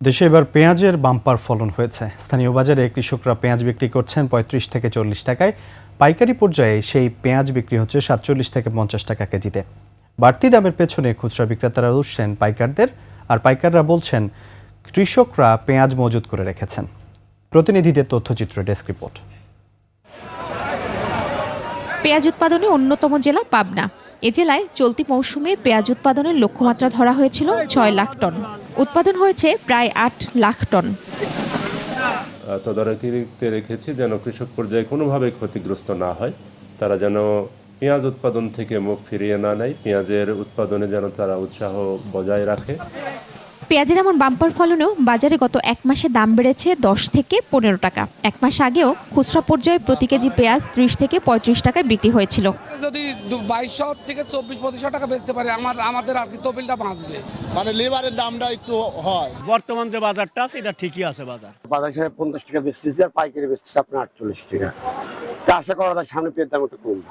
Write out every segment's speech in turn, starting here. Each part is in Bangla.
দেশে এবার পেঁয়াজের বাম্পার ফলন হয়েছে। স্থানীয় বাজারে কৃষকরা পেঁয়াজ বিক্রি করছেন ৩৫ থেকে ৪০ টাকায়। পাইকারি পর্যায়ে সেই পেঁয়াজ বিক্রি হচ্ছে ৪৭ থেকে ৫০ টাকা কেজিতে। বাড়তি দামের পেছনে খুচরা বিক্রেতারা উঠছেন পাইকারদের, আর পাইকাররা বলছেন কৃষকরা পেঁয়াজ মজুত করে রেখেছেন। প্রতিনিধিদের তথ্যচিত্র, ডেস্ক রিপোর্ট। পেঁয়াজ উৎপাদনে অন্যতম জেলা পাবনা। এ জেলায় চলতি মৌসুমে পেঁয়াজ উৎপাদনের লক্ষ্যমাত্রা ধরা হয়েছিল ৬ লাখ টন। উৎপাদন হয়েছে প্রায় ৮ লাখ টন। তদারকিতে রেখেছি যেন কৃষক পর্যায়ে কোনোভাবে ক্ষতিগ্রস্ত না হয়, তারা যেন পেঁয়াজ উৎপাদন থেকে মুখ ফিরিয়ে না নেয়, পেঁয়াজের উৎপাদনে যেন তারা উৎসাহ বজায় রাখে। পেঁয়াজের এমন বাম্পার ফলনেও বাজারে গত এক মাসে দাম বেড়েছে ১০ থেকে ১৫ টাকা। এক মাস আগেও খুচরা পর্যায়ে প্রতি কেজি পেঁয়াজ ৩০ থেকে ৩৫ টাকায় বিক্রি হয়েছিল। যদি ২২০০ থেকে ২৪-২৫০০ টাকা বেচতে পারে আমাদের আর কি তবিলটা বাঁচবে। মানে লেবারের দামটা একটু হয়। বর্তমান যে বাজারটা আছে এটা ঠিকই আছে। বাজার হিসেবে ৫০ টাকা বেচতেছি আর পাইকারি বেচতেছি আপনার ৪৮ টাকা। তা আশা করা যায় সামনে পেঁয়াজের দাম একটু কমবে।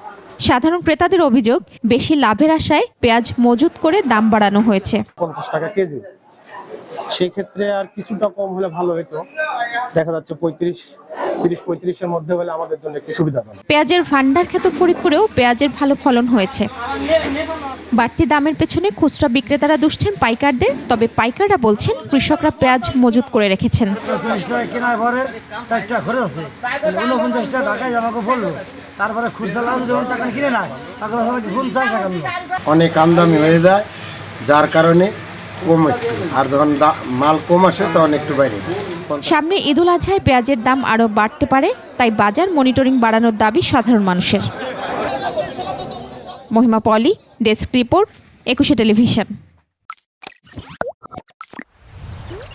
সাধারণ ক্রেতাদের অভিযোগ, বেশি লাভের আশায় পেঁয়াজ মজুত করে দাম বাড়ানো হয়েছে। ৫০ টাকা কেজি, সেক্ষেত্রে আর কিছুটা কম হলে ভালো হতো। দেখা যাচ্ছে ৩০-৩৫-৩৫-এর মধ্যে হলে আমাদের জন্য একটু সুবিধা হবে। পেঁয়াজের ভান্ডার খ্যাত ফরিদপুরেও পেঁয়াজের ভালো ফলন হয়েছে। বাড়তি দামের পেছনে খুচরা বিক্রেতারা দুষছেন পাইকারদের, তবে পাইকাররা বলছেন কৃষকরা পেঁয়াজ মজুত করে রেখেছেন। কেনার পরে ৪ টাকা খরচ আছে, ৪৯ টাকা ঢাকায় আমাকে বললো, তারপরে খুচরা লাভ যখন টাকা কিনে নেয় তারপরে ৫০ টাকা। অনেক আমদানি হয়ে যায়, যার কারণে কম, আর যখন মাল কম আসে তখন একটু বাইরে। সামনে ঈদুল আজহায় পেঁয়াজের দাম আরও বাড়তে পারে, তাই বাজার মনিটরিং বাড়ানোর দাবি সাধারণ মানুষের। মহিমা পলি, ডেস্ক রিপোর্ট, ২১শে টেলিভিশন।